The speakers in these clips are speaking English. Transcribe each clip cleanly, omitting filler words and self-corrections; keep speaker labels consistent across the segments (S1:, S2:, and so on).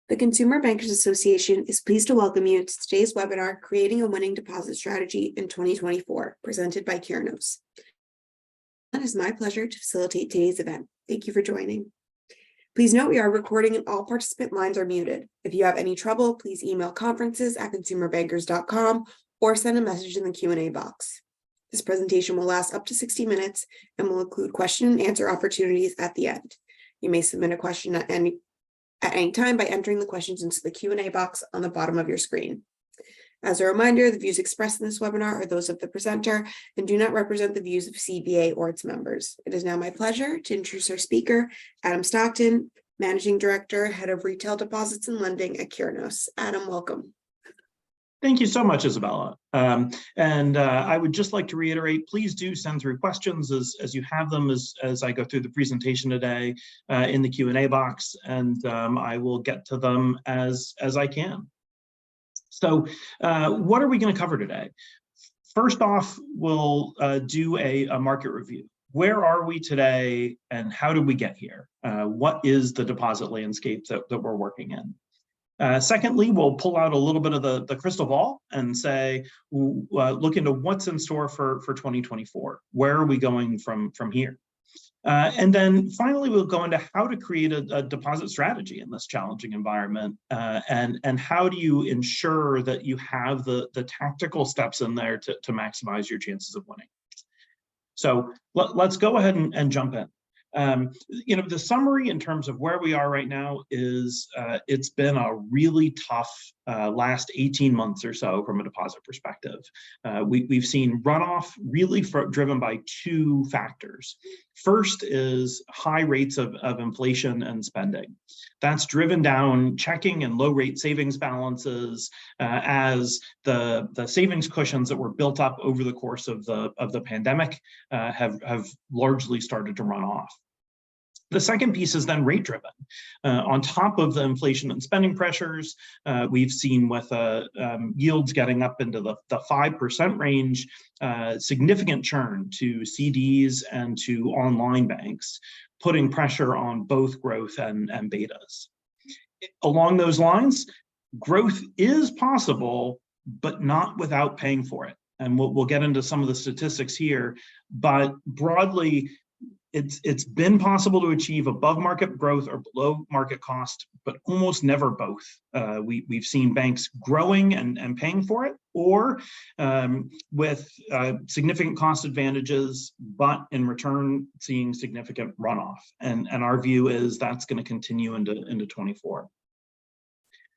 S1: The Consumer Bankers Association is pleased to welcome you to today's webinar, Creating a Winning Deposit Strategy in 2024, presented by Curinos. It is my pleasure to facilitate today's event. Thank you for joining. Please note we are recording and all participant lines are muted. If you have any trouble, please email conferences@consumerbankers.com or send a message in the Q&A box. This presentation will last up to 60 minutes and will include question and answer opportunities at the end. You may submit a question at any time by entering the questions into the Q&A box on the bottom of your screen. As a reminder, the views expressed in this webinar are those of the presenter and do not represent the views of CBA or its members. It is now my pleasure to introduce our speaker, Adam Stockton, Managing Director, Head of Retail Deposits and Lending at Curinos. Adam, welcome.
S2: Thank you so much, Isabella. I would just like to reiterate, please do send through questions as you have them as I go through the presentation today in the Q&A box, and I will get to them as I can. So what are we going to cover today? First off, we'll do a market review. Where are we today and how did we get here? What is the deposit landscape that we're working in? Secondly, we'll pull out a little bit of the crystal ball and say, look into what's in store for 2024. Where are we going from here? And then finally, we'll go into how to create a deposit strategy in this challenging environment, and how do you ensure that you have the tactical steps in there to maximize your chances of winning. So let's go ahead and jump in. The summary in terms of where we are right now is it's been a really tough last 18 months or so from a deposit perspective. We've seen runoff really driven by two factors. First is high rates of inflation and spending. That's driven down checking and low rate savings balances as the savings cushions that were built up over the course of the pandemic have largely started to run off. The second piece is then rate driven. On top of the inflation and spending pressures, we've seen with yields getting up into the 5% range, significant churn to CDs and to online banks, putting pressure on both growth and betas. Along those lines, growth is possible, but not without paying for it. And we'll get into some of the statistics here, but broadly, it's been possible to achieve above market growth or below market cost, but almost never both. We've seen banks growing and paying for it, or with significant cost advantages, but in return seeing significant runoff. And our view is that's going to continue into 24.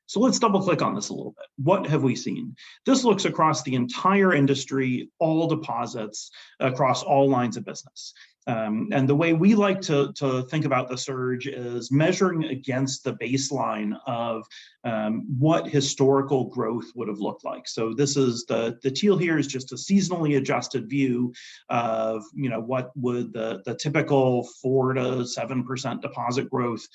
S2: So let's double click on this a little bit. What have we seen? This looks across the entire industry, all deposits across all lines of business. And the way we like to think about the surge is measuring against the baseline of what historical growth would have looked like. So this is the teal here is just a seasonally adjusted view of what would the typical 4 to 7% deposit growth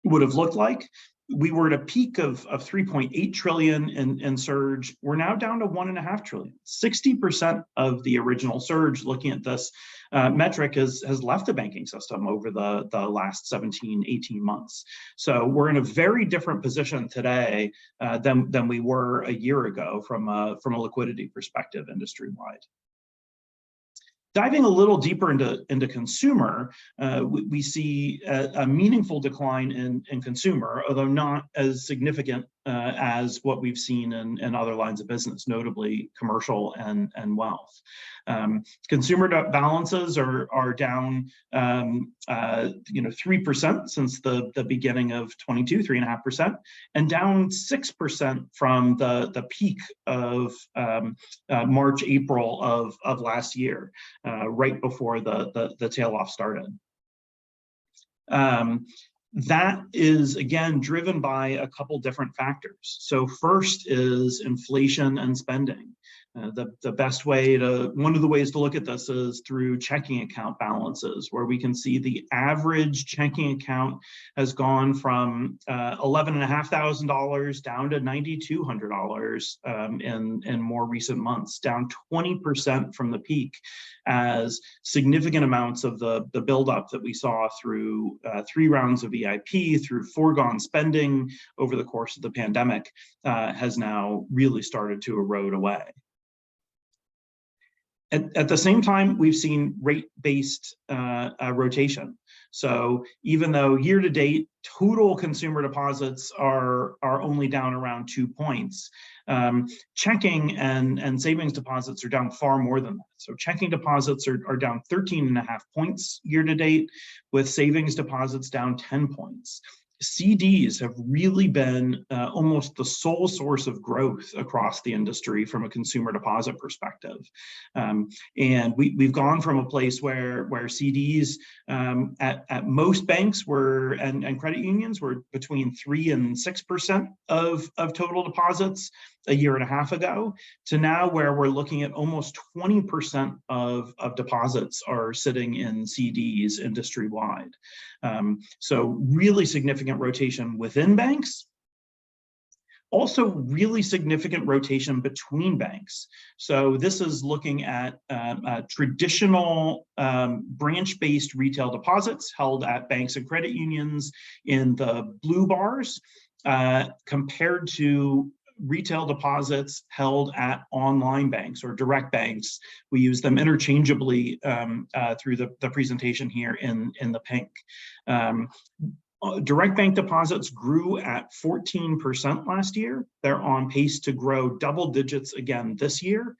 S2: would have looked like. We were at a peak of 3.8 trillion in surge. We're now down to 1.5 trillion. 60% of the original surge, looking at this metric, has left the banking system over the last 17, 18 months. So we're in a very different position today than we were a year ago from a liquidity perspective industry-wide. Diving a little deeper into consumer, we see a meaningful decline in consumer, although not as significant as what we've seen in other lines of business, notably commercial and wealth. Consumer balances are down 3% since the beginning of 22, 3.5%, and down 6% from the peak of March, April of last year, right before the tail off started. That is, again, driven by a couple different factors. So first is inflation and spending. The best way one of the ways to look at this is through checking account balances, where we can see the average checking account has gone from $11,500 down to $9,200 in more recent months, down 20% from the peak, as significant amounts of the buildup that we saw through 3 rounds of VIP, through foregone spending over the course of the pandemic, has now really started to erode away. At the same time, we've seen rate-based rotation. So even though year-to-date total consumer deposits are only down around 2 points, checking and savings deposits are down far more than that. So checking deposits are down 13.5 points year-to-date, with savings deposits down 10 points. CDs have really been almost the sole source of growth across the industry from a consumer deposit perspective. And we've gone from a place where CDs at most banks were and credit unions were between 3 and 6% of total deposits a year and a half ago, to now where we're looking at almost 20% of deposits are sitting in CDs industry-wide. So really significant rotation within banks. Also really significant rotation between banks. So this is looking at traditional branch-based retail deposits held at banks and credit unions in the blue bars, compared to retail deposits held at online banks or direct banks. We use them interchangeably through the presentation here in the pink. Direct bank deposits grew at 14% last year. They're on pace to grow double digits again this year,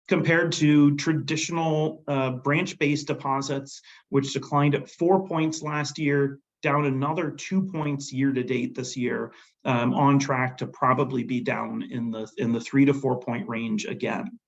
S2: compared to traditional branch-based deposits, which declined at 4 points last year, down another 2 points year to date this year, on track to probably be down in the 3 to 4 point range again.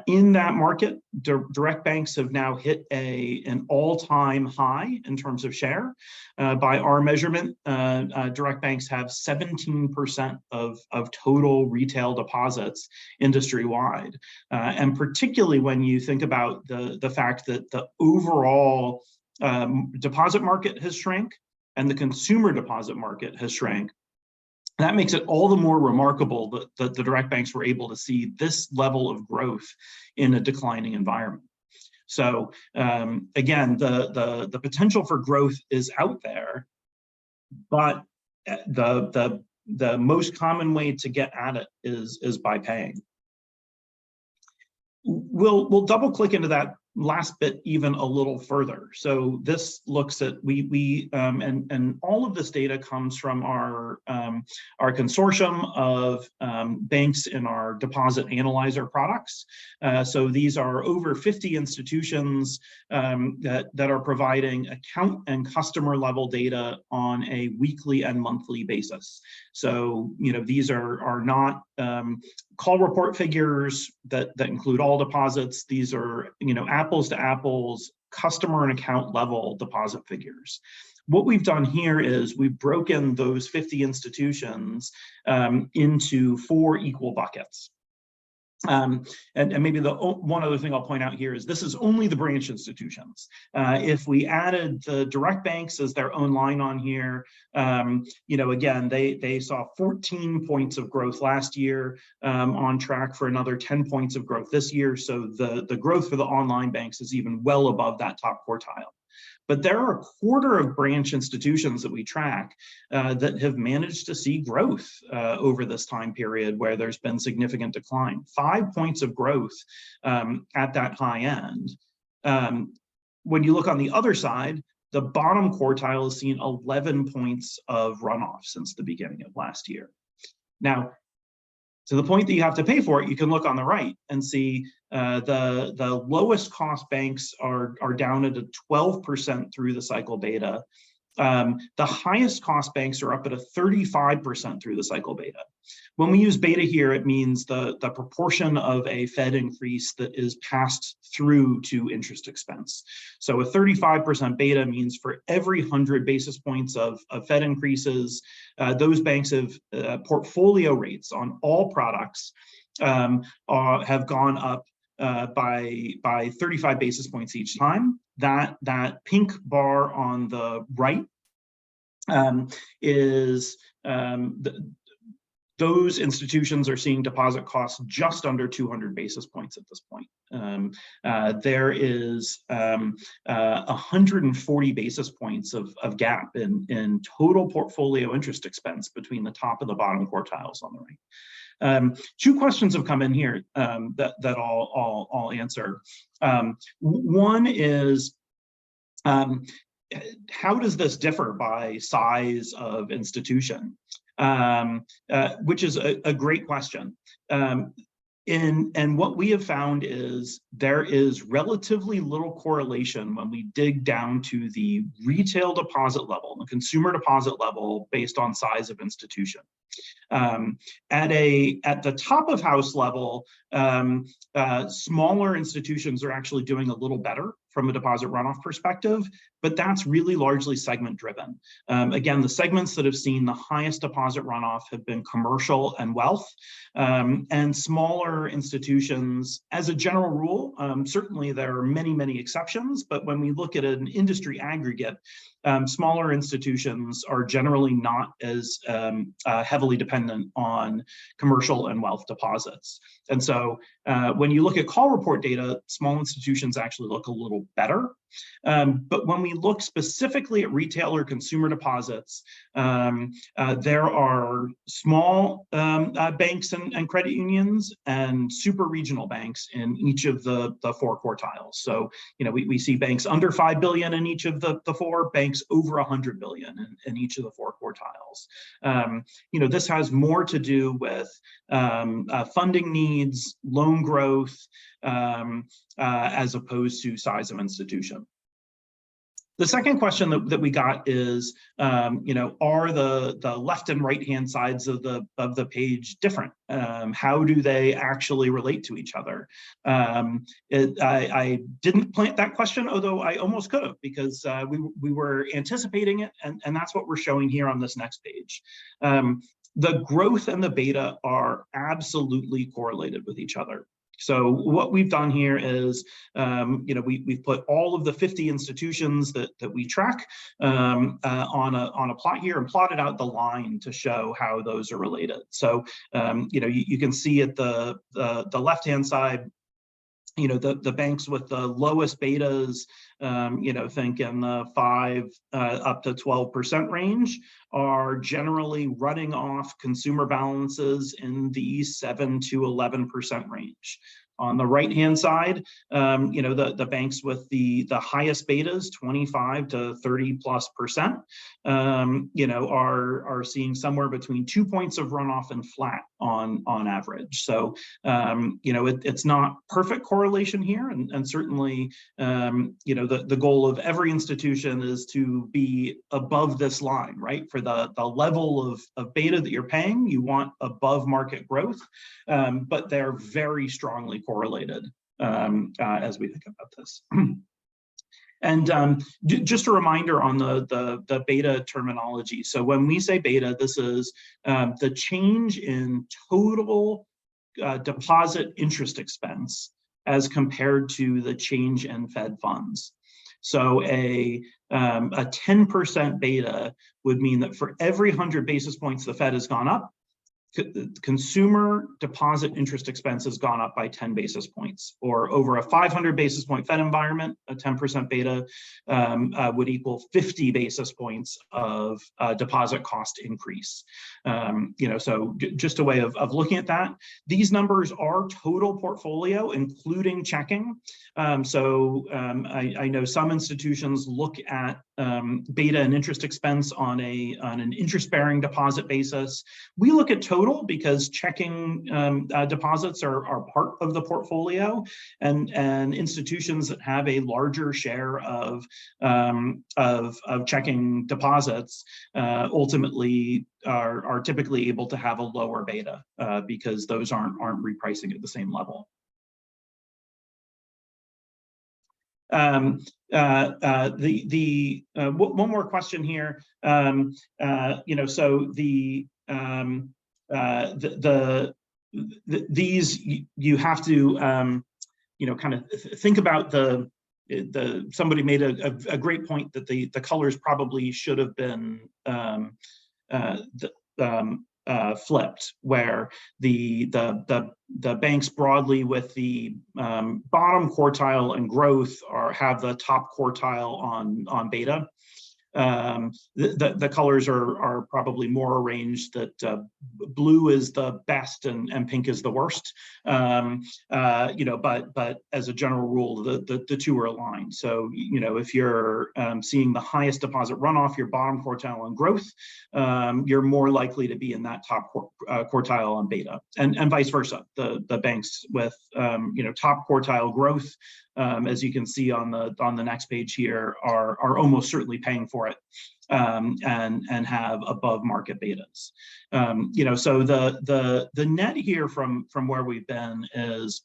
S2: In that market, direct banks have now hit an all-time high in terms of share. By our measurement, direct banks have 17% of total retail deposits industry-wide. And particularly when you think about the fact that the overall deposit market has shrank and the consumer deposit market has shrank, that makes it all the more remarkable that the direct banks were able to see this level of growth in a declining environment. So again, the potential for growth is out there, but the most common way to get at it is by paying. We'll double click into that last bit even a little further. So this looks at and all of this data comes from our consortium of banks in our deposit analyzer products. So these are over 50 institutions that are providing account and customer level data on a weekly and monthly basis. So these are not call report figures that include all deposits. These are apples to apples, customer and account level deposit figures. What we've done here is we've broken those 50 institutions into 4 equal buckets. And maybe the one other thing I'll point out here is this is only the branch institutions. If we added the direct banks as their own line on here, again, they saw 14 points of growth last year, on track for another 10 points of growth this year. So the growth for the online banks is even well above that top quartile. But there are a quarter of branch institutions that we track that have managed to see growth over this time period where there's been significant decline. 5 points of growth at that high end. When you look on the other side, the bottom quartile has seen 11 points of runoff since the beginning of last year. Now, to the point that you have to pay for it, you can look on the right and see the lowest cost banks are down at a 12% through the cycle beta. The highest cost banks are up at a 35% through the cycle beta. When we use beta here, it means the proportion of a Fed increase that is passed through to interest expense. So a 35% beta means for every 100 basis points of Fed increases, those banks have portfolio rates on all products have gone up by 35 basis points each time. That pink bar on the right is those institutions are seeing deposit costs just under 200 basis points at this point. There is 140 basis points of gap in total portfolio interest expense between the top and the bottom quartiles on the right. Two questions have come in here that I'll answer. One is, how does this differ by size of institution? Which is a great question. And what we have found is there is relatively little correlation when we dig down to the retail deposit level, the consumer deposit level based on size of institution. At the top of house level, smaller institutions are actually doing a little better from a deposit runoff perspective, but that's really largely segment driven. Again, the segments that have seen the highest deposit runoff have been commercial and wealth, and smaller institutions, as a general rule, certainly there are many exceptions, but when we look at an industry aggregate, smaller institutions are generally not as heavily dependent on commercial and wealth deposits. And so when you look at call report data, small institutions actually look a little better. But when we look specifically at retail or consumer deposits, there are small banks and credit unions and super regional banks in each of the four quartiles. So, we see banks under 5 billion in each of the four, banks over 100 billion in each of the four quartiles. This has more to do with funding needs, loan growth, as opposed to size of institution. The second question that we got is, are the left and right hand sides of the page different? How do they actually relate to each other? I didn't plant that question, although I almost could have, because we were anticipating it, and that's what we're showing here on this next page. The growth and the beta are absolutely correlated with each other. So what we've done here is, we've put all of the 50 institutions that we track on a plot here and plotted out the line to show how those are related. So, you can see at the left-hand side, the banks with the lowest betas, think in the 5 up to 12% range, are generally running off consumer balances in the 7 to 11% range. On the right-hand side, the banks with the highest betas, 25 to 30+%, are seeing somewhere between 2 points of runoff and flat on average. So, it's not perfect correlation here, and certainly, the goal of every institution is to be above this line, right? For the level of beta that you're paying, you want above market growth, but they're very strongly correlated as we think about this. And just a reminder on the beta terminology. So when we say beta, this is the change in total deposit interest expense as compared to the change in Fed funds. So a 10% beta would mean that for every 100 basis points the Fed has gone up, consumer deposit interest expense has gone up by 10 basis points, or over a 500 basis point Fed environment, a 10% beta would equal 50 basis points of deposit cost increase. So just a way of looking at that. These numbers are total portfolio, including checking. I know some institutions look at beta and interest expense on an interest-bearing deposit basis. We look at total because checking deposits are part of the portfolio, and institutions that have a larger share of checking deposits ultimately are typically able to have a lower beta because those aren't repricing at the same level. One more question here. These you have to kind of think about somebody made a great point that the colors probably should have been flipped, where the banks broadly with the bottom quartile and growth have the top quartile on beta. The colors are probably more arranged that blue is the best and pink is the worst. But as a general rule, the two are aligned. So, if you're seeing the highest deposit runoff, your bottom quartile on growth, you're more likely to be in that top quartile on beta, and vice versa. The banks with top quartile growth, as you can see on the next page here, are almost certainly paying for it, and have above market betas. So the net here from where we've been is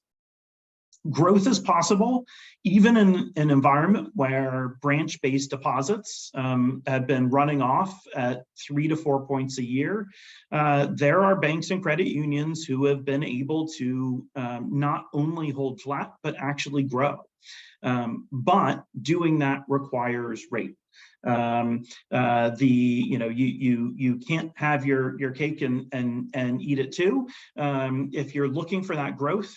S2: growth is possible, even in an environment where branch-based deposits have been running off at 3 to 4 points a year. There are banks and credit unions who have been able to not only hold flat, but actually grow. But doing that requires rate. You can't have your cake and eat it too. If you're looking for that growth,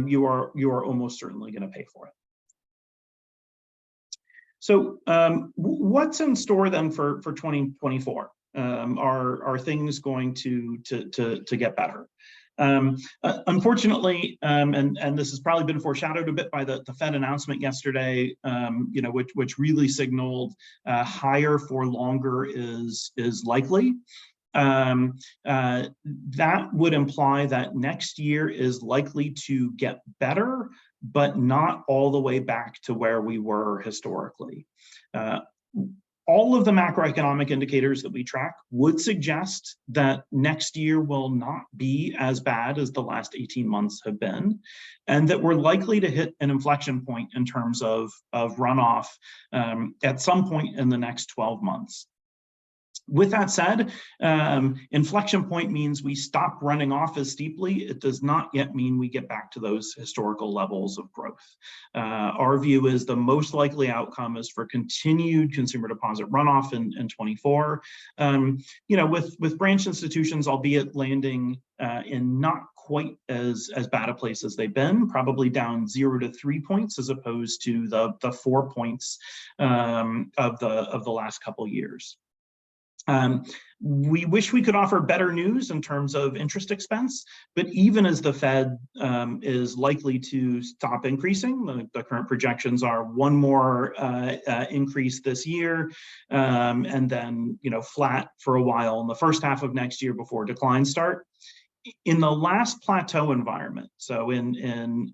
S2: you are almost certainly going to pay for it. So what's in store then for 2024? Are things going to get better? Unfortunately, and this has probably been foreshadowed a bit by the Fed announcement yesterday, which really signaled higher for longer is likely. That would imply that next year is likely to get better, but not all the way back to where we were historically. All of the macroeconomic indicators that we track would suggest that next year will not be as bad as the last 18 months have been, and that we're likely to hit an inflection point in terms of runoff at some point in the next 12 months. With that said, inflection point means we stop running off as steeply. It does not yet mean we get back to those historical levels of growth. Our view is the most likely outcome is for continued consumer deposit runoff in 24. With branch institutions, albeit landing in not quite as bad a place as they've been, probably down 0 to 3 points as opposed to the 4 points of the last couple years. We wish we could offer better news in terms of interest expense, but even as the Fed is likely to stop increasing, the current projections are one more increase this year, and then flat for a while in the first half of next year before declines start. In the last plateau environment, so in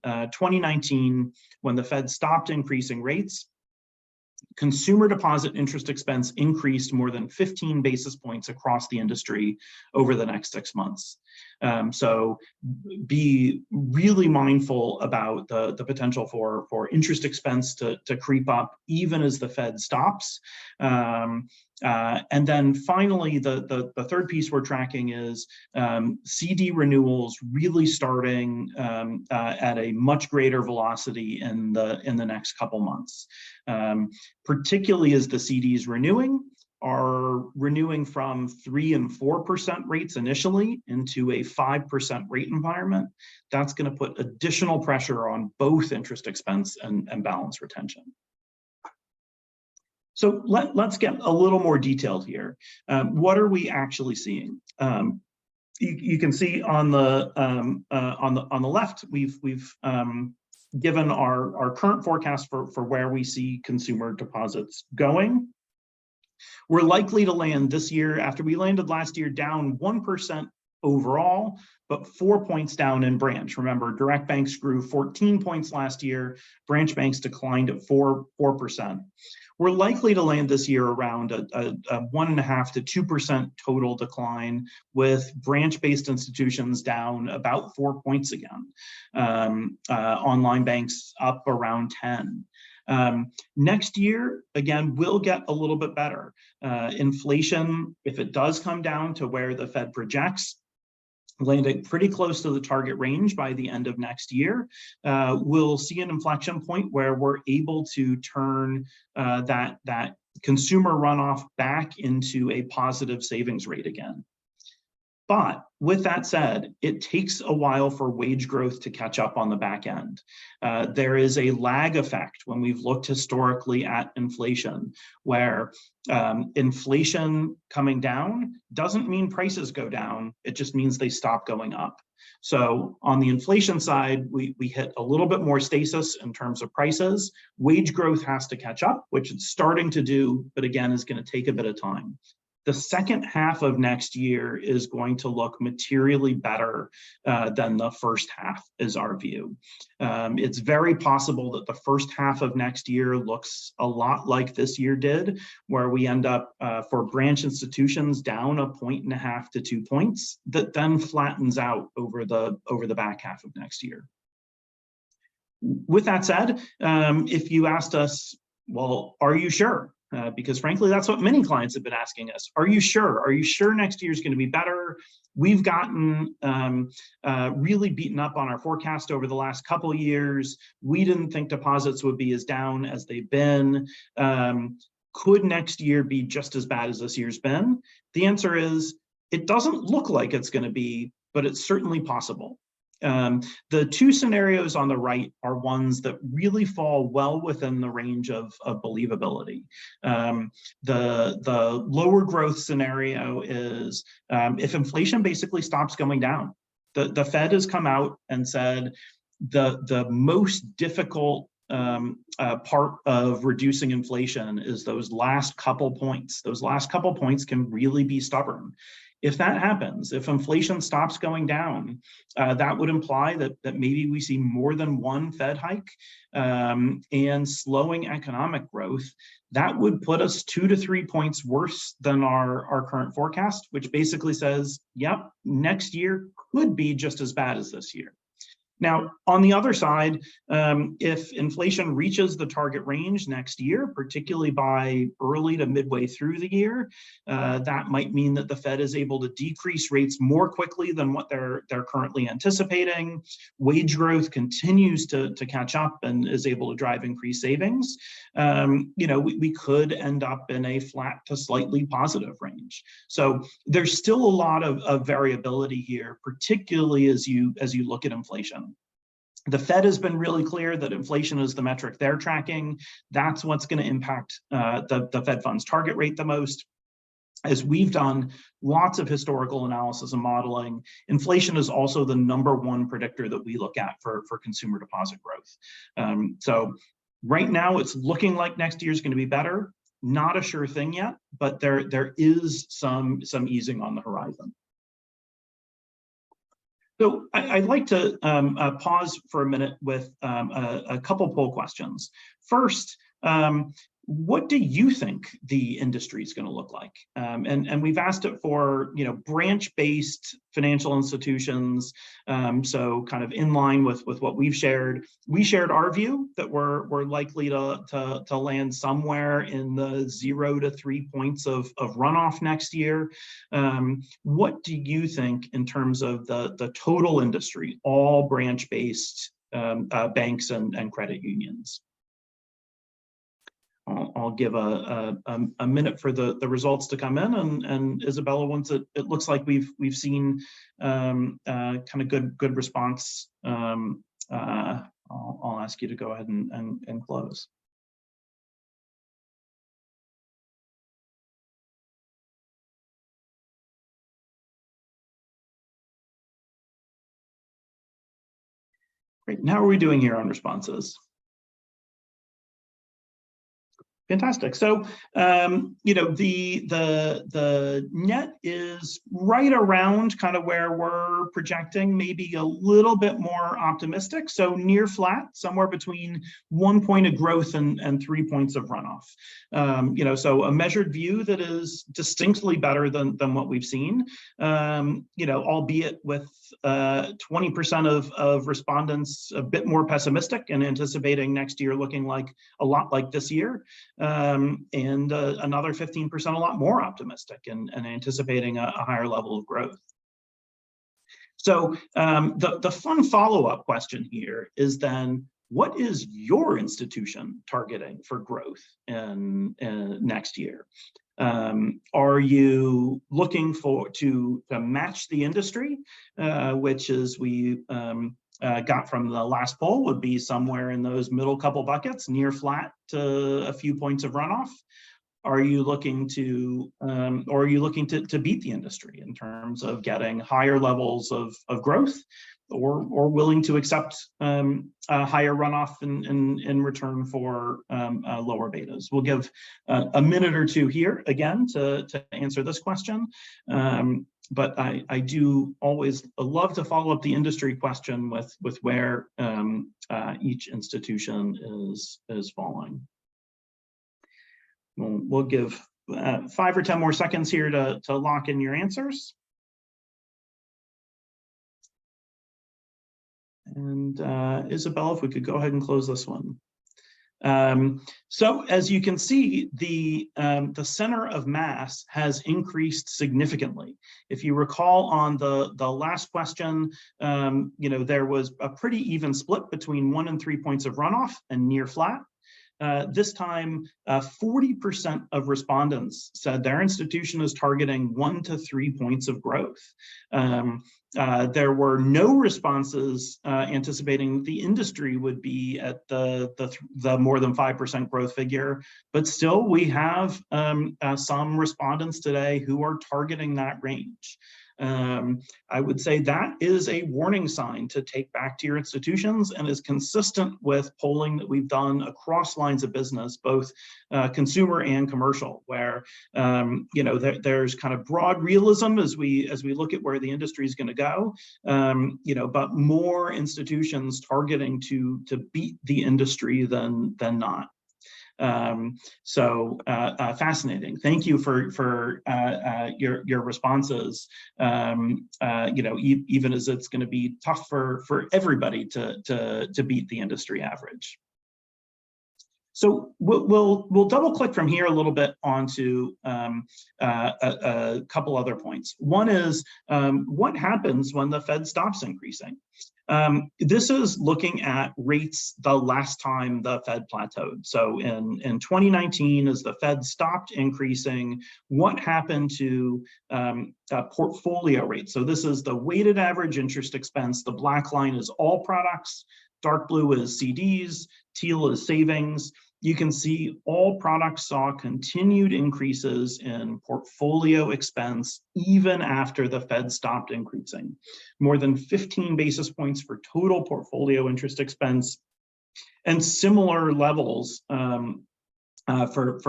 S2: 2019, when the Fed stopped increasing rates, consumer deposit interest expense increased more than 15 basis points across the industry over the next 6 months. So be really mindful about the potential for interest expense to creep up even as the Fed stops. And then finally, the third piece we're tracking is CD renewals really starting at a much greater velocity in the next couple months. Particularly as the CDs are renewing from 3 and 4% rates initially into a 5% rate environment. That's going to put additional pressure on both interest expense and balance retention. So let's get a little more detailed here. What are we actually seeing? You can see on the left, we've given our current forecast for where we see consumer deposits going. We're likely to land this year, after we landed last year, down 1% overall, but 4 points down in branch. Remember, direct banks grew 14 points last year. Branch banks declined at 4%. We're likely to land this year around a 1.5% to 2% total decline, with branch-based institutions down about 4 points again. Online banks up around 10. Next year, again, will get a little bit better. Inflation, if it does come down to where the Fed projects, landing pretty close to the target range by the end of next year, we'll see an inflection point where we're able to turn that consumer runoff back into a positive savings rate again. But with that said, it takes a while for wage growth to catch up on the back end. There is a lag effect when we've looked historically at inflation, where inflation coming down doesn't mean prices go down, it just means they stop going up. So on the inflation side, we hit a little bit more stasis in terms of prices. Wage growth has to catch up, which it's starting to do, but again, is going to take a bit of time. The second half of next year is going to look materially better than the first half, is our view. It's very possible that the first half of next year looks a lot like this year did, where we end up for branch institutions down 1.5 to 2 points, that then flattens out over the back half of next year. With that said, if you asked us, well, are you sure? Because frankly, that's what many clients have been asking us. Are you sure? Are you sure next year is going to be better? We've gotten really beaten up on our forecast over the last couple of years. We didn't think deposits would be as down as they've been. Could next year be just as bad as this year's been? The answer is, it doesn't look like it's going to be, but it's certainly possible. The two scenarios on the right are ones that really fall well within the range of believability. The lower growth scenario is if inflation basically stops going down. The Fed has come out and said the most difficult part of reducing inflation is those last couple points. Those last couple points can really be stubborn. If that happens, if inflation stops going down, that would imply that maybe we see more than one Fed hike and slowing economic growth. That would put us 2 to 3 points worse than our current forecast, which basically says, yep, next year could be just as bad as this year. Now, on the other side, if inflation reaches the target range next year, particularly by early to midway through the year, that might mean that the Fed is able to decrease rates more quickly than what they're currently anticipating. Wage growth continues to catch up and is able to drive increased savings. We could end up in a flat to slightly positive range. So there's still a lot of variability here, particularly as you look at inflation. The Fed has been really clear that inflation is the metric they're tracking. That's what's going to impact the Fed funds target rate the most. As we've done lots of historical analysis and modeling, inflation is also the #1 predictor that we look at for consumer deposit growth. So right now, it's looking like next year is going to be better. Not a sure thing yet, but there is some easing on the horizon. So I'd like to pause for a minute with a couple poll questions. First, what do you think the industry is going to look like? And we've asked it for branch-based financial institutions, so kind of in line with what we've shared. We shared our view that we're likely to land somewhere in the 0 to 3 points of runoff next year. What do you think in terms of the total industry, all branch-based banks and credit unions? I'll give a minute for the results to come in, and Isabella, once it looks like we've seen kind of good response, I'll ask you to go ahead and close. Great. And how are we doing here on responses? Fantastic. So, the net is right around kind of where we're projecting, maybe a little bit more optimistic. So near flat, somewhere between 1 point of growth and 3 points of runoff. So a measured view that is distinctly better than what we've seen. Albeit with 20% of respondents a bit more pessimistic and anticipating next year looking like a lot like this year. And another 15% a lot more optimistic and anticipating a higher level of growth. So the fun follow-up question here is then, what is your institution targeting for growth in next year? Are you looking to match the industry, which is we got from the last poll would be somewhere in those middle couple buckets, near flat to a few points of runoff? Are you looking to beat the industry in terms of getting higher levels of growth, or willing to accept a higher runoff in return for lower betas? We'll give a minute or two here again to answer this question. But I do always love to follow up the industry question with where each institution is falling. We'll give 5 or 10 more seconds here to lock in your answers. And Isabella, if we could go ahead and close this one. So as you can see, the center of mass has increased significantly. If you recall on the last question, there was a pretty even split between 1 and 3 points of runoff and near flat. This time, 40% of respondents said their institution is targeting 1 to 3 points of growth. There were no responses anticipating the industry would be at the more than 5% growth figure, but still we have some respondents today who are targeting that range. I would say that is a warning sign to take back to your institutions, and is consistent with polling that we've done across lines of business, both consumer and commercial, where there's kind of broad realism as we look at where the industry is going to go, but more institutions targeting to beat the industry than not. Fascinating. Thank you for your responses. Even as it's going to be tough for everybody to beat the industry average. So we'll double click from here a little bit onto a couple other points. One is what happens when the Fed stops increasing? This is looking at rates the last time the Fed plateaued. So in 2019, as the Fed stopped increasing, what happened to portfolio rates? So this is the weighted average interest expense. The black line is all products, dark blue is CDs, teal is savings. You can see all products saw continued increases in portfolio expense even after the Fed stopped increasing. More than 15 basis points for total portfolio interest expense, and similar levels for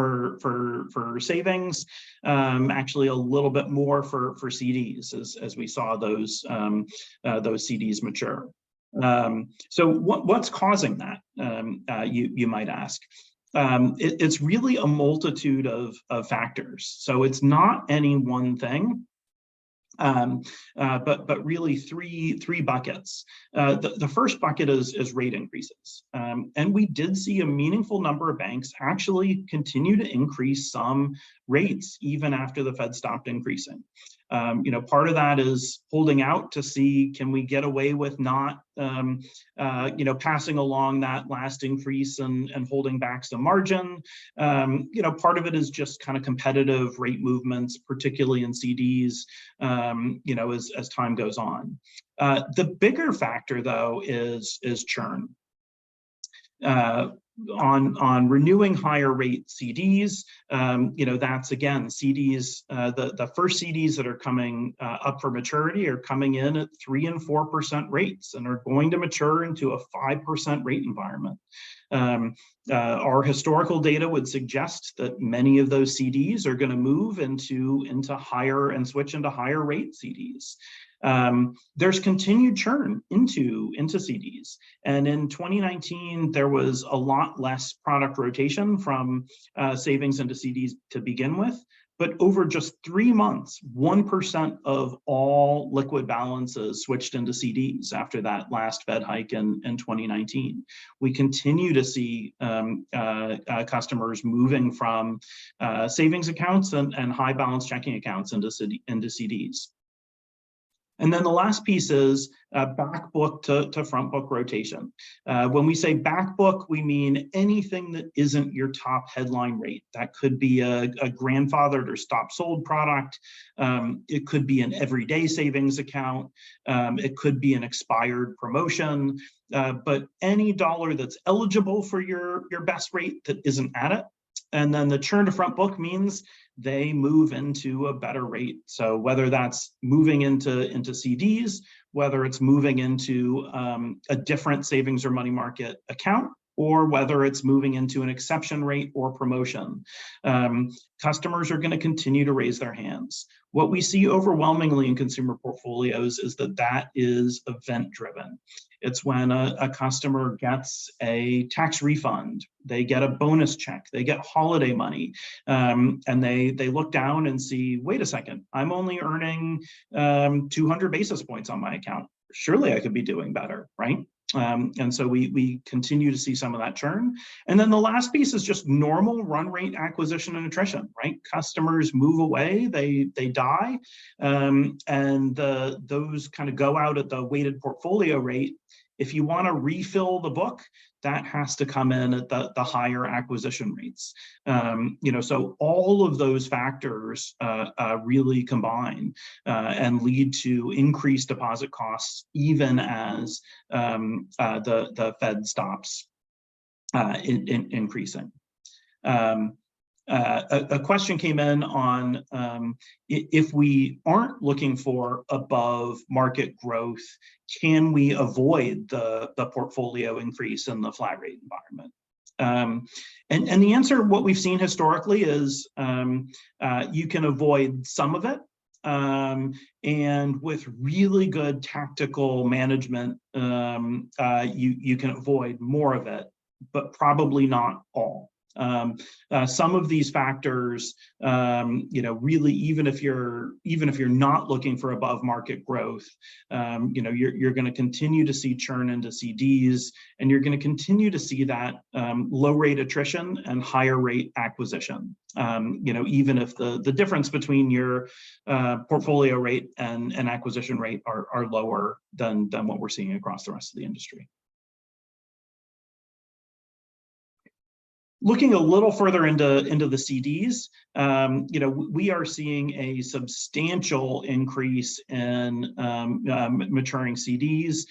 S2: savings, actually a little bit more for CDs as we saw those CDs mature. So what's causing that, you might ask? It's really a multitude of factors. So it's not any one thing, but really three buckets. The first bucket is rate increases. And we did see a meaningful number of banks actually continue to increase some rates even after the Fed stopped increasing. Part of that is holding out to see, can we get away with not, passing along that last increase and holding back some margin. Part of it is just kind of competitive rate movements, particularly in CDs, as time goes on. The bigger factor, though, is churn. On renewing higher rate CDs, that's again CDs. The first CDs that are coming up for maturity are coming in at 3 and 4% rates and are going to mature into a 5% rate environment. Our historical data would suggest that many of those CDs are going to move into higher and switch into higher rate CDs. There's continued churn into CDs. And in 2019, there was a lot less product rotation from savings into CDs to begin with. But over just 3 months, 1% of all liquid balances switched into CDs after that last Fed hike in 2019. We continue to see customers moving from savings accounts and high balance checking accounts into CDs. And then the last piece is back book to front book rotation. When we say back book, we mean anything that isn't your top headline rate. That could be a grandfathered or stop sold product. It could be an everyday savings account. It could be an expired promotion. But any dollar that's eligible for your best rate that isn't at it. And then the churn to front book means they move into a better rate. So whether that's moving into CDs, whether it's moving into a different savings or money market account, or whether it's moving into an exception rate or promotion, customers are going to continue to raise their hands. What we see overwhelmingly in consumer portfolios is that is event driven. It's when a customer gets a tax refund, they get a bonus check, they get holiday money, and they look down and see, wait a second, I'm only earning 200 basis points on my account. Surely I could be doing better, right? And so we continue to see some of that churn. And then the last piece is just normal run rate acquisition and attrition, right? Customers move away, they die, and those kind of go out at the weighted portfolio rate. If you want to refill the book, that has to come in at the higher acquisition rates. So all of those factors really combine and lead to increased deposit costs, even as the Fed stops increasing. A question came in on if we aren't looking for above market growth, can we avoid the portfolio increase in the flat rate environment? And the answer, what we've seen historically, is you can avoid some of it. And with really good tactical management, you can avoid more of it, but probably not all. Some of these factors, really, even if you're not looking for above market growth, you're going to continue to see churn into CDs, and you're going to continue to see that low rate attrition and higher rate acquisition. Even if the difference between your portfolio rate and acquisition rate are lower than what we're seeing across the rest of the industry. Looking a little further into the CDs, we are seeing a substantial increase in maturing CDs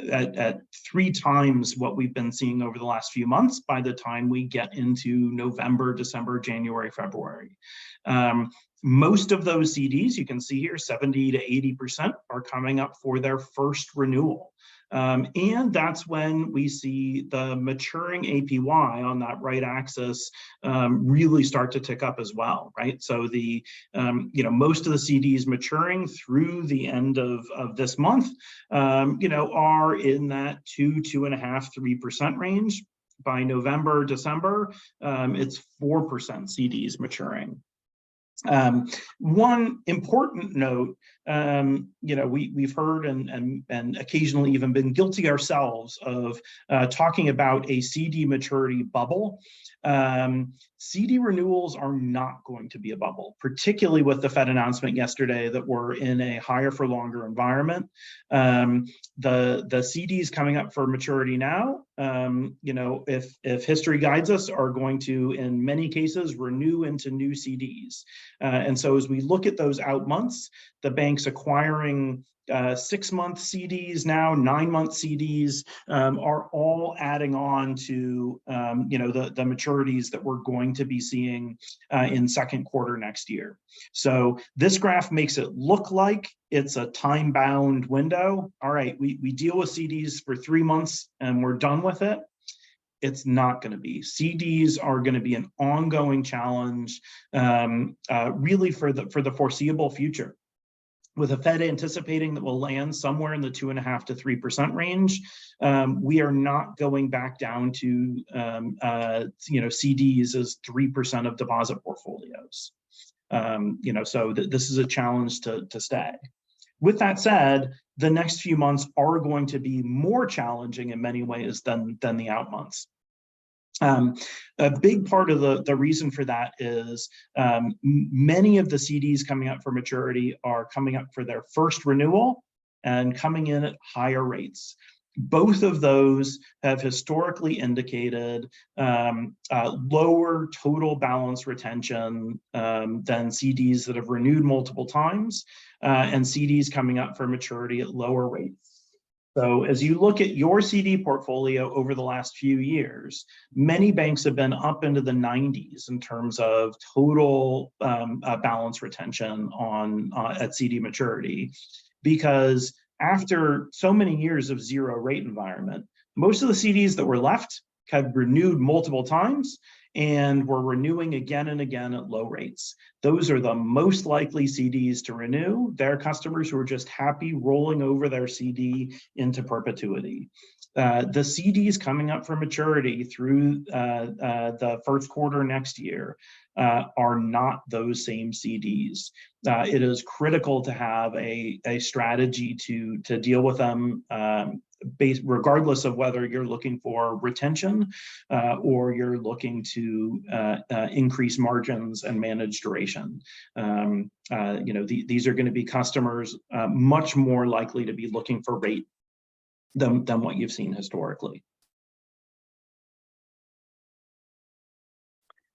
S2: at 3 times what we've been seeing over the last few months by the time we get into November, December, January, February. Most of those CDs, you can see here, 70 to 80% are coming up for their first renewal. And that's when we see the maturing APY on that right axis really start to tick up as well, right? So the most of the CDs maturing through the end of this month, are in that 2.5%, 3% range. By November, December, it's 4% CDs maturing. One important note, we've heard and occasionally even been guilty ourselves of talking about a CD maturity bubble. CD renewals are not going to be a bubble, particularly with the Fed announcement yesterday that we're in a higher for longer environment. The CDs coming up for maturity now, if history guides us, are going to, in many cases, renew into new CDs. And so as we look at those out months, the banks acquiring 6-month CDs now, 9-month CDs are all adding on to the maturities that we're going to be seeing in second quarter next year. So this graph makes it look like it's a time-bound window. All right, we deal with CDs for 3 months and we're done with it. It's not going to be. CDs are going to be an ongoing challenge, really for the foreseeable future. With the Fed anticipating that we'll land somewhere in the 2.5% to 3% range, we are not going back down to CDs as 3% of deposit portfolios. So this is a challenge to stay. With that said, the next few months are going to be more challenging in many ways than the out months. A big part of the reason for that is many of the CDs coming up for maturity are coming up for their first renewal and coming in at higher rates. Both of those have historically indicated lower total balance retention than CDs that have renewed multiple times and CDs coming up for maturity at lower rates. So as you look at your CD portfolio over the last few years, many banks have been up into the 90s in terms of total balance retention at CD maturity, because after so many years of zero rate environment, most of the CDs that were left had renewed multiple times and were renewing again and again at low rates. Those are the most likely CDs to renew. They're customers who are just happy rolling over their CD into perpetuity. The CDs coming up for maturity through the first quarter next year are not those same CDs. It is critical to have a strategy to deal with them regardless of whether you're looking for retention or you're looking to increase margins and manage duration. These are going to be customers much more likely to be looking for rate than what you've seen historically.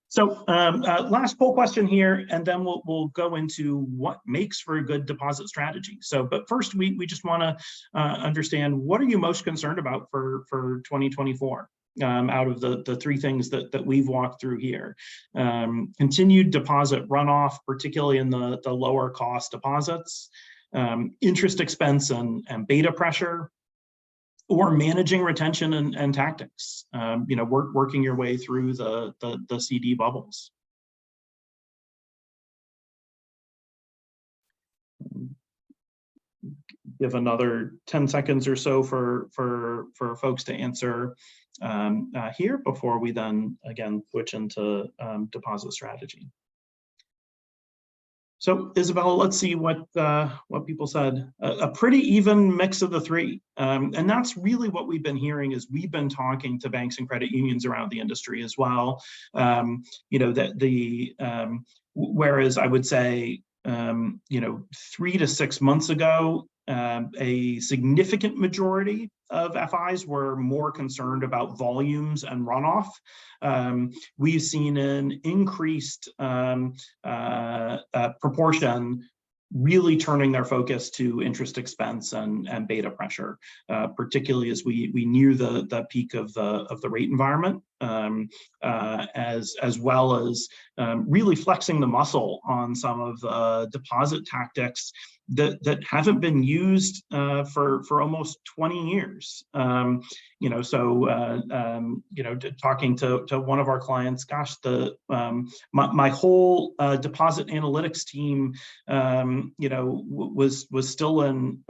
S2: So last poll question here, and then we'll go into what makes for a good deposit strategy. So, but first we just want to understand, what are you most concerned about for 2024 out of the three things that we've walked through here? Continued deposit runoff, particularly in the lower cost deposits, interest expense and beta pressure, or managing retention and tactics, working your way through the CD bubbles. Give another 10 seconds or so for folks to answer here before we then again switch into deposit strategy. So Isabella, let's see what people said. A pretty even mix of the three, and that's really what we've been hearing as we've been talking to banks and credit unions around the industry as well. Whereas I would say 3 to 6 months ago, a significant majority of FIs were more concerned about volumes and runoff. We've seen an increased proportion really turning their focus to interest expense and beta pressure, particularly as we near the peak of the rate environment, as well as really flexing the muscle on some of the deposit tactics that haven't been used for almost 20 years. Talking to one of our clients, gosh, my whole deposit analytics team, was still in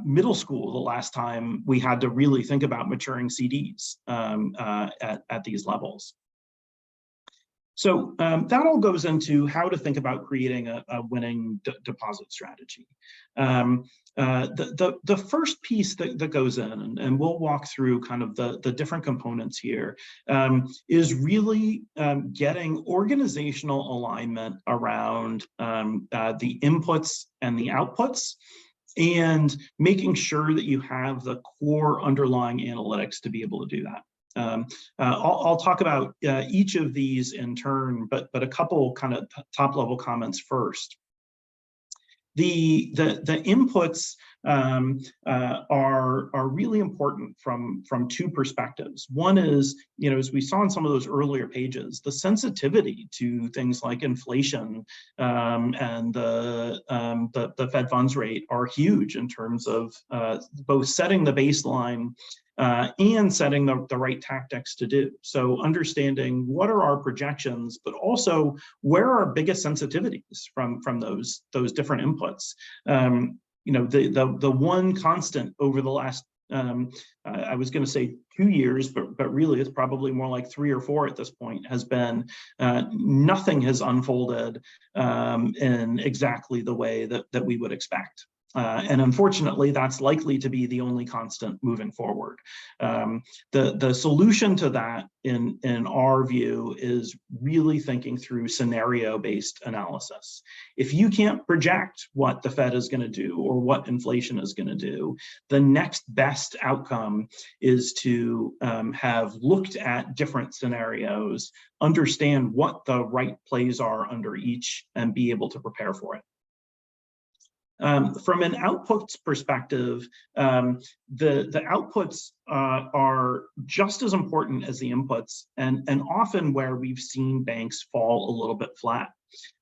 S2: middle school the last time we had to really think about maturing CDs at these levels. So that all goes into how to think about creating a winning deposit strategy. The first piece that goes in, and we'll walk through kind of the different components here, is really getting organizational alignment around the inputs and the outputs, and making sure that you have the core underlying analytics to be able to do that. I'll talk about each of these in turn, but a couple kind of top level comments first. The inputs are really important from two perspectives. One is, as we saw in some of those earlier pages, the sensitivity to things like inflation and the Fed funds rate are huge in terms of both setting the baseline and setting the right tactics to do. So understanding what are our projections, but also where are our biggest sensitivities from those different inputs. The one constant over the last, I was going to say 2 years, but really it's probably more like 3 or 4 at this point, has been nothing has unfolded in exactly the way that we would expect. And unfortunately, that's likely to be the only constant moving forward. The solution to that, in our view, is really thinking through scenario-based analysis. If you can't project what the Fed is going to do or what inflation is going to do, the next best outcome is to have looked at different scenarios, understand what the right plays are under each, and be able to prepare for it. From an outputs perspective, the outputs are just as important as the inputs, and often where we've seen banks fall a little bit flat.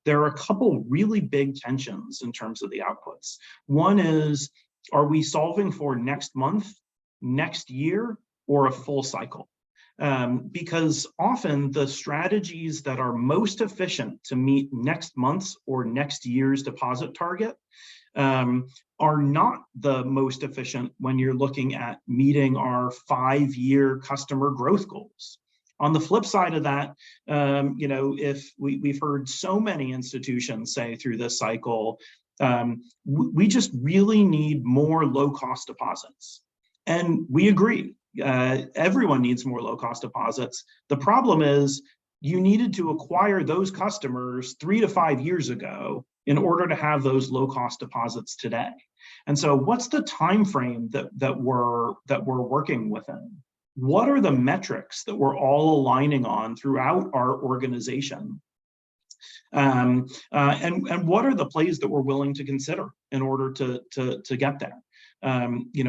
S2: There are a couple really big tensions in terms of the outputs. One is, are we solving for next month, next year, or a full cycle? Because often the strategies that are most efficient to meet next month's or next year's deposit target are not the most efficient when you're looking at meeting our 5-year customer growth goals. On the flip side of that, if we've heard so many institutions say through this cycle, we just really need more low-cost deposits. And we agree. Everyone needs more low-cost deposits. The problem is you needed to acquire those customers 3 to 5 years ago in order to have those low-cost deposits today. And so what's the time frame that we're working within? What are the metrics that we're all aligning on throughout our organization? And what are the plays that we're willing to consider in order to get there?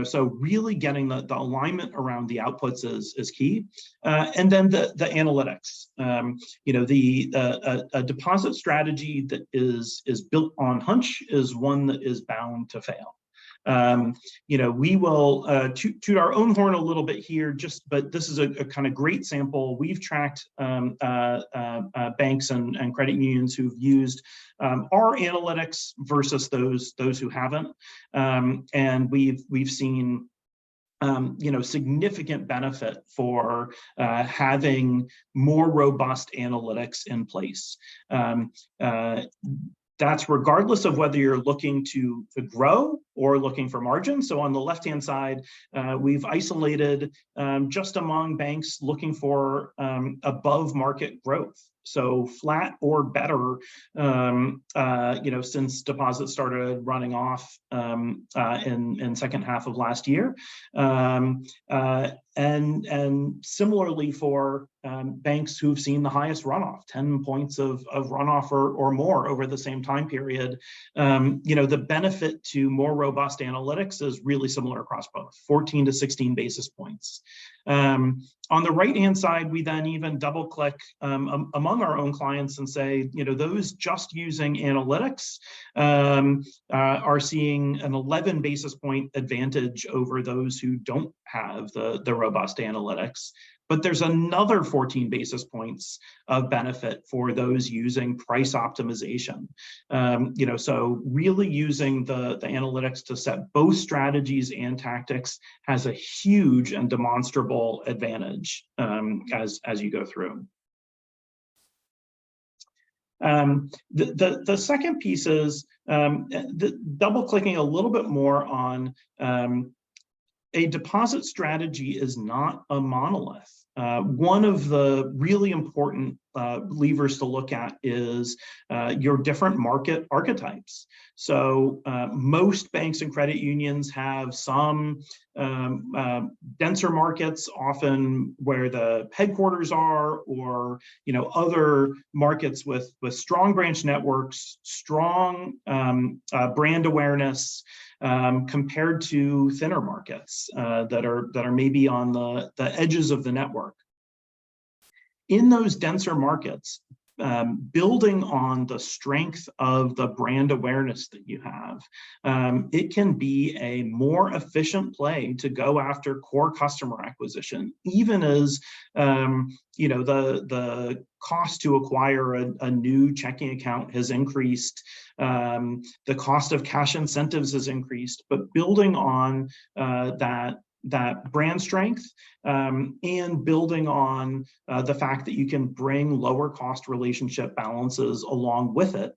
S2: So really getting the alignment around the outputs is key. And then the analytics. A deposit strategy that is built on hunch is one that is bound to fail. We will toot our own horn a little bit here, but this is a kind of great sample. We've tracked banks and credit unions who've used our analytics versus those who haven't, and we've seen significant benefit for having more robust analytics in place. That's regardless of whether you're looking to grow or looking for margin. So on the left-hand side, we've isolated just among banks looking for above market growth. So flat or better, since deposits started running off in second half of last year. And similarly for banks who've seen the highest runoff, 10 points of runoff or more over the same time period. The benefit to more robust analytics is really similar across both, 14 to 16 basis points. On the right-hand side, we then even double click among our own clients and say, those just using analytics are seeing an 11 basis point advantage over those who don't have the robust analytics. But there's another 14 basis points of benefit for those using price optimization. So really using the analytics to set both strategies and tactics has a huge and demonstrable advantage as you go through. The second piece is double clicking a little bit more on a deposit strategy is not a monolith. One of the really important levers to look at is your different market archetypes. So most banks and credit unions have some denser markets, often where the headquarters are, or other markets with strong branch networks, strong brand awareness, compared to thinner markets that are maybe on the edges of the network. In those denser markets, building on the strength of the brand awareness that you have, it can be a more efficient play to go after core customer acquisition, even as the cost to acquire a new checking account has increased, the cost of cash incentives has increased, but building on that brand strength and building on the fact that you can bring lower cost relationship balances along with it,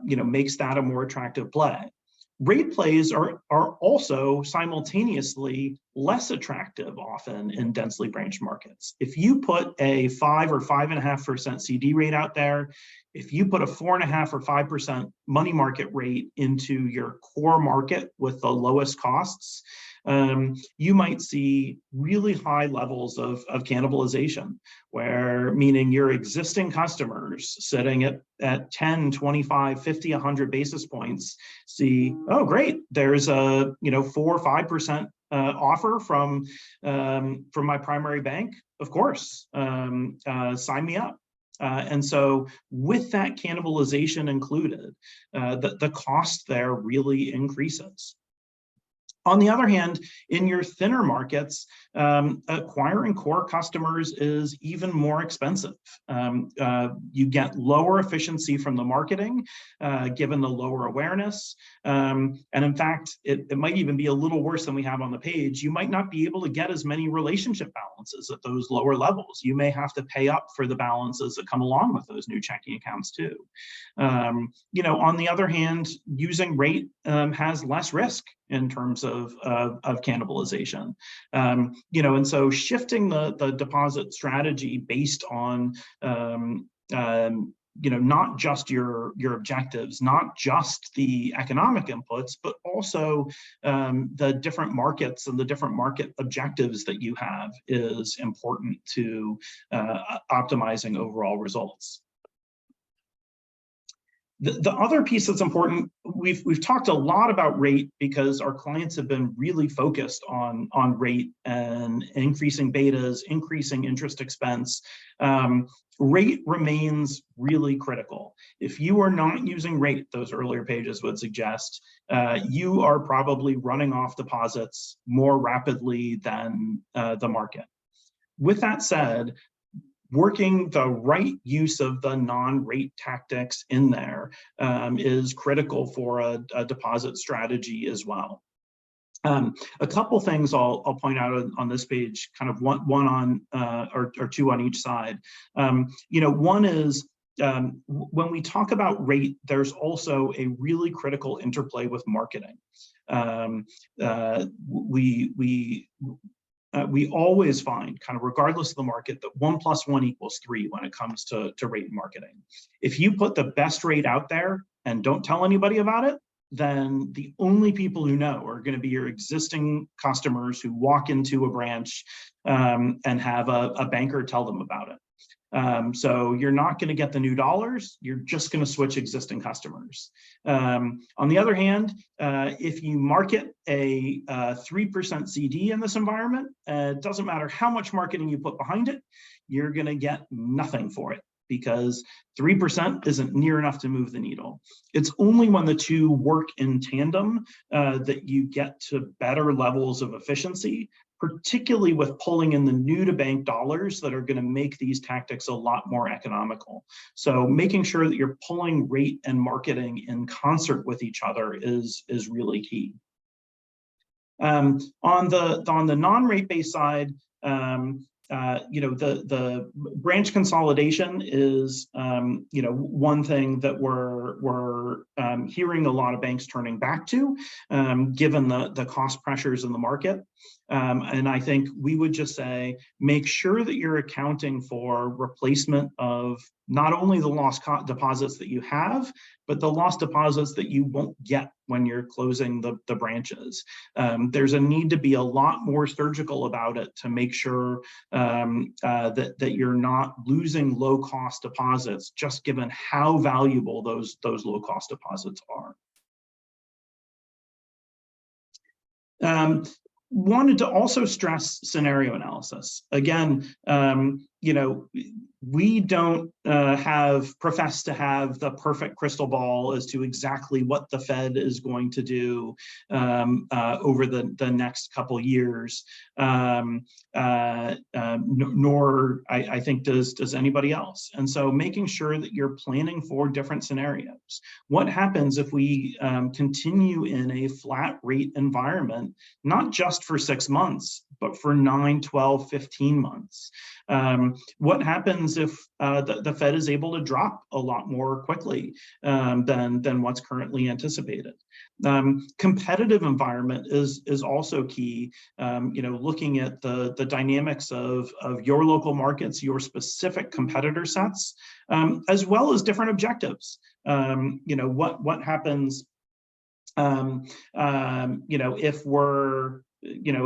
S2: makes that a more attractive play. Rate plays are also simultaneously less attractive often in densely branched markets. If you put a 5 or 5.5% CD rate out there, if you put a 4.5 or 5% money market rate into your core market with the lowest costs, you might see really high levels of cannibalization, where meaning your existing customers sitting at 10, 25, 50, 100 basis points see, oh, great, there's a 4 or 5% offer from my primary bank. Of course, sign me up. And so with that cannibalization included, the cost there really increases. On the other hand, in your thinner markets, acquiring core customers is even more expensive. You get lower efficiency from the marketing, given the lower awareness. And in fact, it might even be a little worse than we have on the page. You might not be able to get as many relationship balances at those lower levels. You may have to pay up for the balances that come along with those new checking accounts too. On the other hand, using rate has less risk in terms of cannibalization. And so shifting the deposit strategy based on not just your objectives, not just the economic inputs, but also the different markets and the different market objectives that you have is important to optimizing overall results. The other piece that's important, we've talked a lot about rate because our clients have been really focused on rate and increasing betas, increasing interest expense. Rate remains really critical. If you are not using rate, those earlier pages would suggest, you are probably running off deposits more rapidly than the market. With that said, working the right use of the non-rate tactics in there is critical for a deposit strategy as well. A couple things I'll point out on this page, kind of one on or two on each side. One is when we talk about rate, there's also a really critical interplay with marketing. We always find, kind of regardless of the market, that 1 + 1 = 3 when it comes to rate and marketing. If you put the best rate out there and don't tell anybody about it, then the only people who know are going to be your existing customers who walk into a branch and have a banker tell them about it. So you're not going to get the new dollars, you're just going to switch existing customers. On the other hand, if you market a 3% CD in this environment, it doesn't matter how much marketing you put behind it, you're going to get nothing for it because 3% isn't near enough to move the needle. It's only when the two work in tandem that you get to better levels of efficiency, particularly with pulling in the new to bank dollars that are going to make these tactics a lot more economical. So making sure that you're pulling rate and marketing in concert with each other is really key. On the non-rate based side, the branch consolidation is one thing that we're hearing a lot of banks turning back to, given the cost pressures in the market. And I think we would just say, make sure that you're accounting for replacement of not only the lost deposits that you have, but the lost deposits that you won't get when you're closing the branches. There's a need to be a lot more surgical about it to make sure that you're not losing low-cost deposits, just given how valuable those low-cost deposits are. Wanted to also stress scenario analysis. Again, we don't profess to have the perfect crystal ball as to exactly what the Fed is going to do over the next couple years, nor I think does anybody else. And so making sure that you're planning for different scenarios. What happens if we continue in a flat rate environment, not just for 6 months, but for 9, 12, 15 months? What happens if the Fed is able to drop a lot more quickly than what's currently anticipated? Competitive environment is also key. Looking at the dynamics of your local markets, your specific competitor sets, as well as different objectives. What happens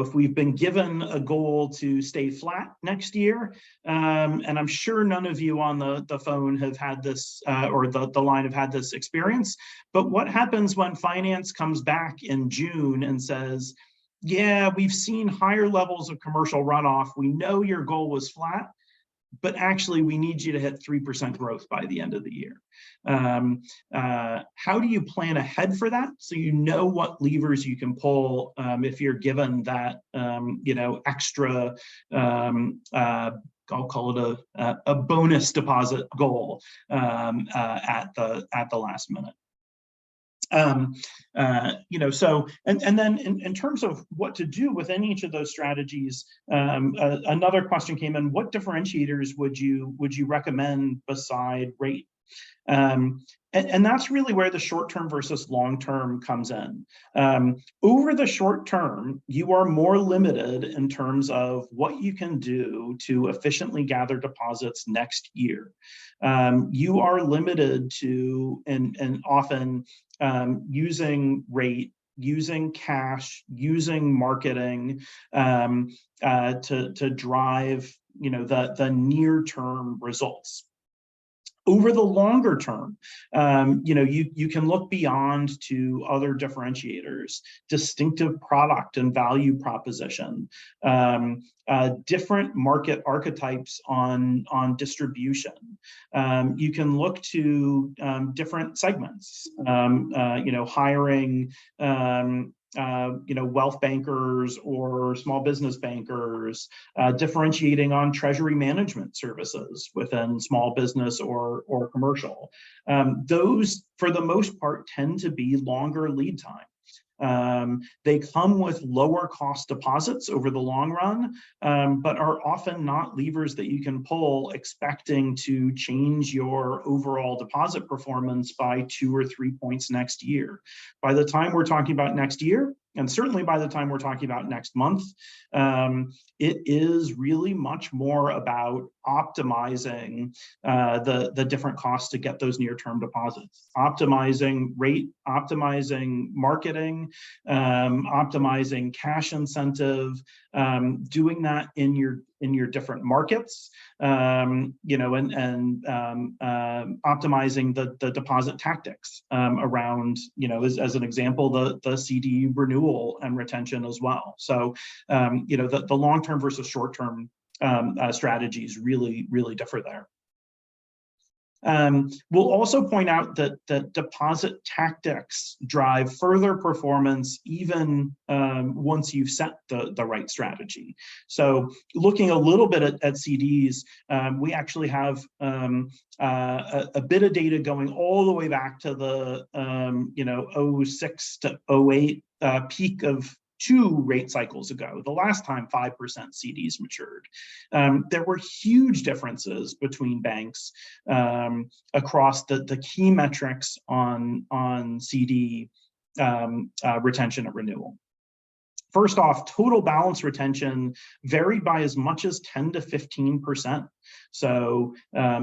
S2: if we've been given a goal to stay flat next year, and I'm sure none of you on the phone have had this, or the line have had this experience, but what happens when finance comes back in June and says, yeah, we've seen higher levels of commercial runoff, we know your goal was flat, but actually we need you to hit 3% growth by the end of the year. How do you plan ahead for that so you know what levers you can pull if you're given that extra, I'll call it a bonus deposit goal at the last minute? Then in terms of what to do within each of those strategies, another question came in: what differentiators would you recommend beside rate? And that's really where the short-term versus long-term comes in. Over the short term, you are more limited in terms of what you can do to efficiently gather deposits next year. You are limited to, and often using rate, using cash, using marketing to drive the near-term results. Over the longer term, you can look beyond to other differentiators, distinctive product and value proposition, different market archetypes on distribution. You can look to different segments, hiring wealth bankers or small business bankers, differentiating on treasury management services within small business or commercial. Those, for the most part, tend to be longer lead time. They come with lower cost deposits over the long run, but are often not levers that you can pull expecting to change your overall deposit performance by 2 or 3 points next year. By the time we're talking about next year, and certainly by the time we're talking about next month, it is really much more about optimizing the different costs to get those near-term deposits, optimizing rate, optimizing marketing, optimizing cash incentive, doing that in your different markets, and optimizing the deposit tactics around, as an example, the CD renewal and retention as well. So, the long-term versus short-term strategies really differ there. We'll also point out that deposit tactics drive further performance even once you've set the right strategy. So looking a little bit at CDs, we actually have a bit of data going all the way back to the 06 to 08 peak of 2 rate cycles ago, the last time 5% CDs matured. There were huge differences between banks across the key metrics on CD retention at renewal. First off, total balance retention varied by as much as 10 to 15%. So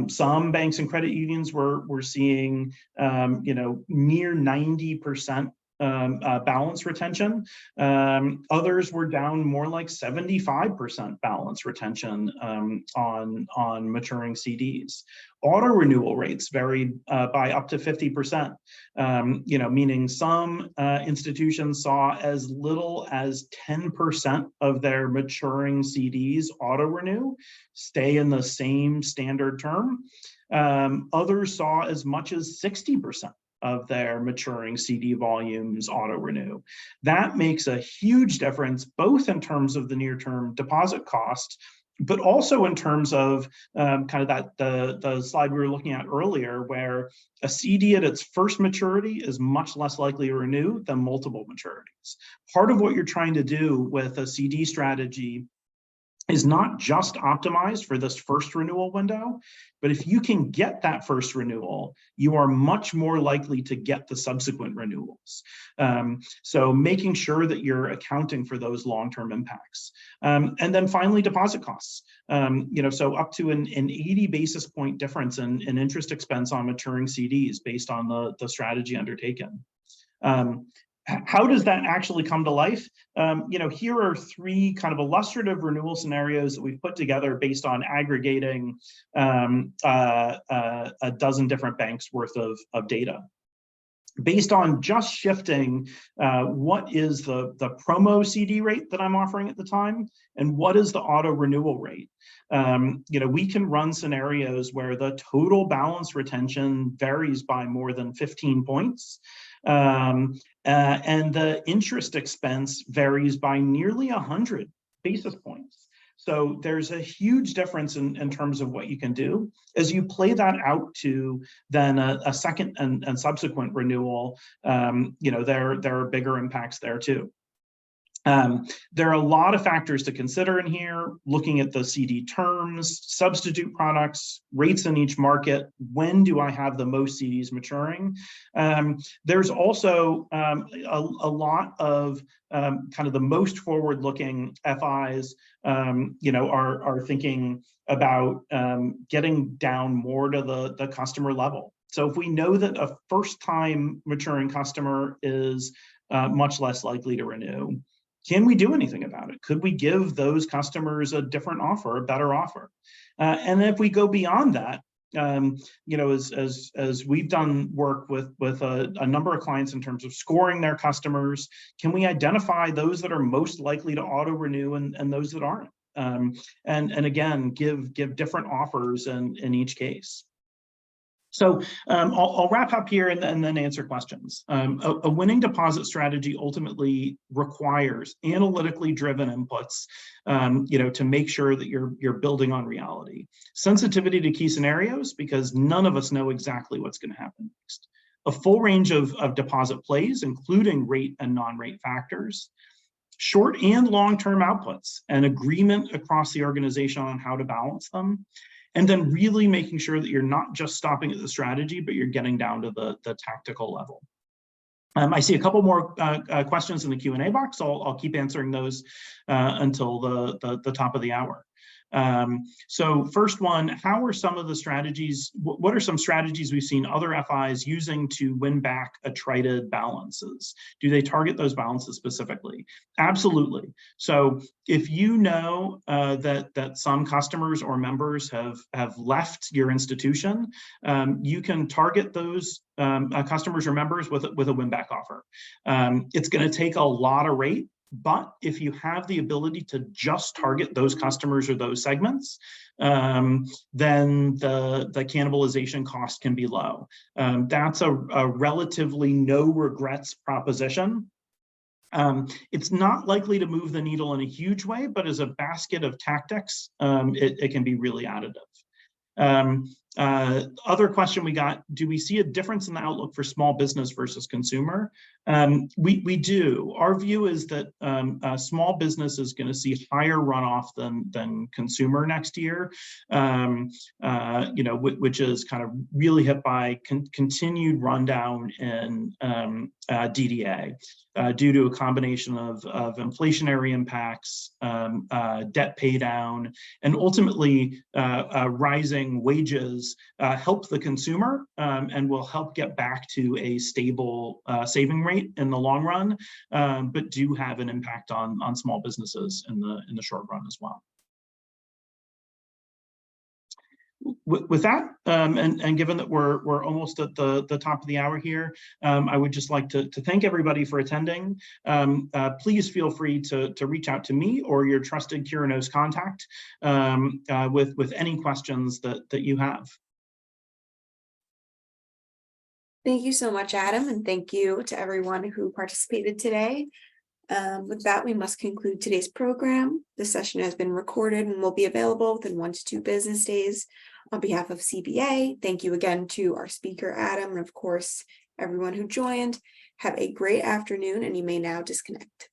S2: some banks and credit unions were seeing near 90% balance retention. Others were down more like 75% balance retention on maturing CDs. Auto renewal rates varied by up to 50%, meaning some institutions saw as little as 10% of their maturing CDs auto renew, stay in the same standard term. Others saw as much as 60% of their maturing CD volumes auto renew. That makes a huge difference, both in terms of the near-term deposit cost, but also in terms of kind of the slide we were looking at earlier, where a CD at its first maturity is much less likely to renew than multiple maturities. Part of what you're trying to do with a CD strategy is not just optimized for this first renewal window, but if you can get that first renewal, you are much more likely to get the subsequent renewals. So making sure that you're accounting for those long-term impacts. And then finally, deposit costs. So up to an 80 basis point difference in interest expense on maturing CDs based on the strategy undertaken. How does that actually come to life? Here are three kind of illustrative renewal scenarios that we've put together based on aggregating a dozen different banks worth of data. Based on just shifting what is the promo CD rate that I'm offering at the time, and what is the auto renewal rate. We can run scenarios where the total balance retention varies by more than 15 points. And the interest expense varies by nearly 100 basis points. So there's a huge difference in terms of what you can do. As you play that out to then a second and subsequent renewal, there are bigger impacts there too. There are a lot of factors to consider in here, looking at the CD terms, substitute products, rates in each market. When do I have the most CDs maturing? There's also a lot of kind of the most forward-looking FIs, are thinking about getting down more to the customer level. So if we know that a first-time maturing customer is much less likely to renew, can we do anything about it? Could we give those customers a different offer, a better offer? And if we go beyond that, as we've done work with a number of clients in terms of scoring their customers, can we identify those that are most likely to auto renew and those that aren't? And again, give different offers in each case. So I'll wrap up here and then answer questions. A winning deposit strategy ultimately requires analytically driven inputs, to make sure that you're building on reality. Sensitivity to key scenarios, because none of us know exactly what's going to happen next. A full range of deposit plays, including rate and non-rate factors. Short and long-term outputs, and agreement across the organization on how to balance them. And then really making sure that you're not just stopping at the strategy, but you're getting down to the tactical level. I see a couple more questions in the Q&A box. I'll keep answering those until the top of the hour. So first one, how are some of the strategies, what are some strategies we've seen other FIs using to win back attrited balances? Do they target those balances specifically? Absolutely. So if you know that some customers or members have left your institution, you can target those customers or members with a win back offer. It's going to take a lot of rate. But if you have the ability to just target those customers or those segments, then the cannibalization cost can be low. That's a relatively no regrets proposition. It's not likely to move the needle in a huge way, but as a basket of tactics, it can be really additive. Other question we got, do we see a difference in the outlook for small business versus consumer? We do. Our view is that small business is going to see higher runoff than consumer next year, which is kind of really hit by continued rundown in DDA due to a combination of inflationary impacts, debt pay down, and ultimately rising wages help the consumer and will help get back to a stable saving rate in the long run, but do have an impact on small businesses in the short run as well. With that, and given that we're almost at the top of the hour here, I would just like to thank everybody for attending. Please feel free to reach out to me or your trusted Curinos contact with any questions that you have.
S1: Thank you so much, Adam, and thank you to everyone who participated today. With that, we must conclude today's program. This session has been recorded and will be available within 1 to 2 business days. On behalf of CBA, thank you again to our speaker, Adam, and of course, everyone who joined. Have a great afternoon, and you may now disconnect.